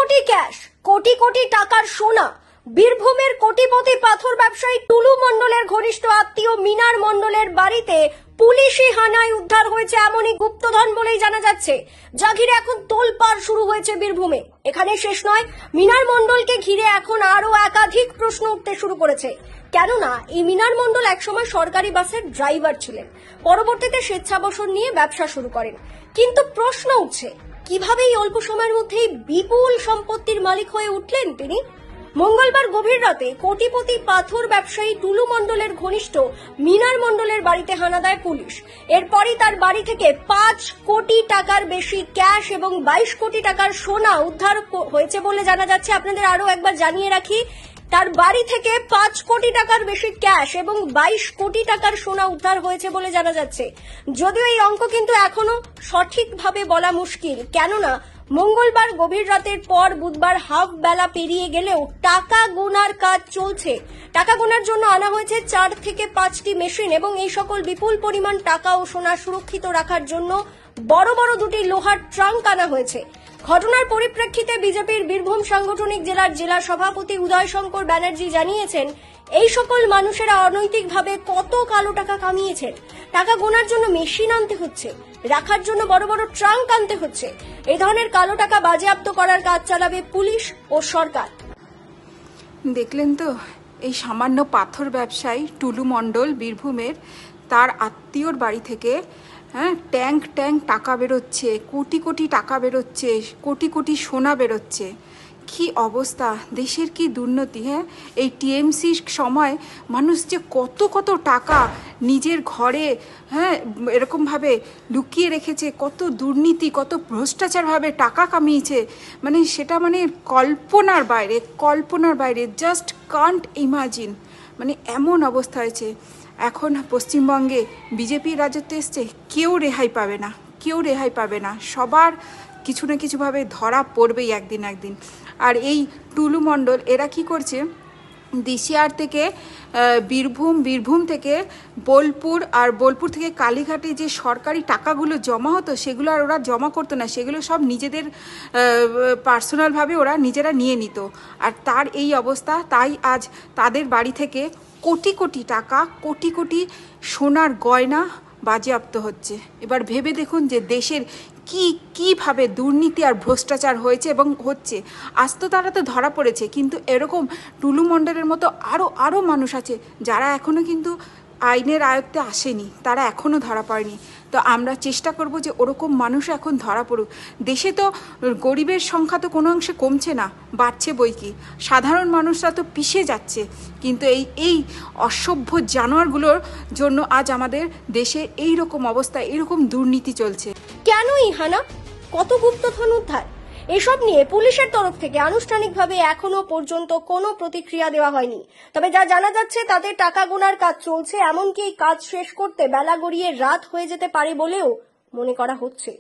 কোটি ক্যাশ, কোটি কোটি টাকার সোনা। বীরভূমের কোটিপতি পাথর ব্যবসায়ী টুলু মণ্ডলের ঘনিষ্ঠ আত্মীয় মিনার মণ্ডলের বাড়িতে পুলিশি হানায় উদ্ধার হয়েছে এমনই গুপ্তধন বলেই জানা যাচ্ছে, যা ঘিরে এখন তোলপাড় শুরু হয়েছে বীরভূমে। এখানে শেষ নয়, মিনার মণ্ডলকে ঘিরে এখন আরো একাধিক প্রশ্ন উঠতে শুরু করেছে। কেননা এই মিনার মণ্ডল একসময় সরকারি বাসের ড্রাইভার ছিলেন, পরবর্তীতে স্বেচ্ছাবসর নিয়ে ব্যবসা শুরু করেন। কিন্তু প্রশ্ন উঠছে, কিভাবে এই অল্প সময়ের মধ্যেই বিপুল সম্পত্তির মালিক হয়ে উঠলেন তিনি? মঙ্গলবার গভীর রাতে কোটিপতি পাথর ব্যবসায়ী টুলু মণ্ডলের ঘনিষ্ঠ মিনার মণ্ডলের বাড়িতে হানা দেয় পুলিশ। এরপরই তার বাড়ি থেকে 5 কোটি টাকার বেশি ক্যাশ এবং 22 কোটি টাকার সোনা উদ্ধার হয়েছে বলে জানা যাচ্ছে। আপনাদের আরো একবার জানিয়ে রাখি, তার বাড়ি থেকে 5 কোটি টাকার বেশি ক্যাশ এবং 22 কোটি টাকার সোনা উদ্ধার হয়েছে বলে জানা যাচ্ছে। যদিও এই অঙ্ক কিন্তু এখনো সঠিকভাবে বলা মুশকিল, কেননা মঙ্গলবার গভীর রাতের পর বুধবার হাফ বেলা পেরিয়ে গেলেও টাকা গোনার কাজ চলছে। টাকা গোনার জন্য আনা হয়েছে 4 থেকে 5টি মেশিন এবং এই সকল বিপুল পরিমাণ টাকা ও সোনা সুরক্ষিত রাখার জন্য বড় বড় দুটি লোহার ট্রাঙ্ক আনা হয়েছে। ঘটনার পরিপ্রেক্ষিতে বিজেপির বীরভূম সাংগঠনিক জেলার জেলা সভাপতি উদয় শঙ্কর ব্যানার্জি জানিয়েছেন, এই সকল মানুষেরা অনৈতিকভাবে কত কালো টাকা কামিয়েছেন। টাকা গোনার জন্য মেশিন আনতে হচ্ছে, রাখার জন্য বড় বড় ট্রাঙ্ক আনতে হচ্ছে। এই ধরনের কালো টাকা বাজেয়াপ্ত করার কাজ চালাবে পুলিশ ও সরকার। দেখলেন তো, এই সামান্য পাথর ব্যবসায়ী টুলু মণ্ডল বীরভূমের, তার আত্মীয়র বাড়ি থেকে ট্যাঙ্ক ট্যাঙ্ক টাকা বেরোচ্ছে, কোটি কোটি টাকা বেরোচ্ছে, কোটি কোটি সোনা বেরোচ্ছে। কি অবস্থা, দেশের কি দুর্নীতি! এই টিএমসির সময় মানুষ যে কত কত টাকা নিজের ঘরে এরকমভাবে লুকিয়ে রেখেছে, কত দুর্নীতি, কত ভ্রষ্টাচারভাবে টাকা কামিয়েছে, মানে সেটা মানে কল্পনার বাইরে, জাস্ট কান্ট ইমাজিন। মানে এমন অবস্থা হয়েছে। এখন পশ্চিমবঙ্গে বিজেপির রাজত্ব এসছে, কেউ রেহাই পাবে না, সবার কিছু না কিছুভাবে ধরা পড়বেই একদিন। আর এই টুলু মণ্ডল এরা কি করছে, ডিসিআর থেকে বীরভূম থেকে বোলপুর, আর বোলপুর থেকে কালীঘাটে যে সরকারি টাকাগুলো জমা হতো, সেগুলো আর ওরা জমা করতো না, সেগুলো সব নিজেদের পার্সোনালভাবে ওরা নিজেরা নিয়ে নিত। আর তার এই অবস্থা, তাই আজ তাদের বাড়ি থেকে কোটি কোটি টাকা, কোটি কোটি সোনার গয়না বাজেয়াপ্ত হচ্ছে। এবার ভেবে দেখুন যে দেশের কিভাবে দুর্নীতি আর ভ্রষ্টাচার হয়েছে এবং হচ্ছে। আজ তো তারা তো ধরা পড়েছে, কিন্তু এরকম টুলু মণ্ডলের মতো আরও মানুষ আছে যারা এখনও কিন্তু আইনের আয়ত্তে আসেনি, তারা এখনও ধরা পড়েনি। তো আমরা চেষ্টা করব যে ওরকম মানুষ এখন ধরা পড়ুক। দেশে তো গরিবের সংখ্যা তো কোনো অংশে কমছে না, বাড়ছে বই কি। সাধারণ মানুষরা তো পিছিয়ে যাচ্ছে, কিন্তু এই অসভ্য জানোয়ারগুলোর জন্য আজ আমাদের দেশে এই রকম অবস্থা, এইরকম দুর্নীতি চলছে। কেন এই হানা, কত গুপ্তধন উদ্ধার, এসব নিয়ে পুলিশের তরফ থেকে আনুষ্ঠানিকভাবে এখনো পর্যন্ত কোনো প্রতিক্রিয়া দেওয়া হয়নি। তবে যা জানা যাচ্ছে, তাদের টাকা গোনার কাজ চলছে, এমনকি এই কাজ শেষ করতে বেলা গড়িয়ে রাত হয়ে যেতে পারে বলেও মনে করা হচ্ছে।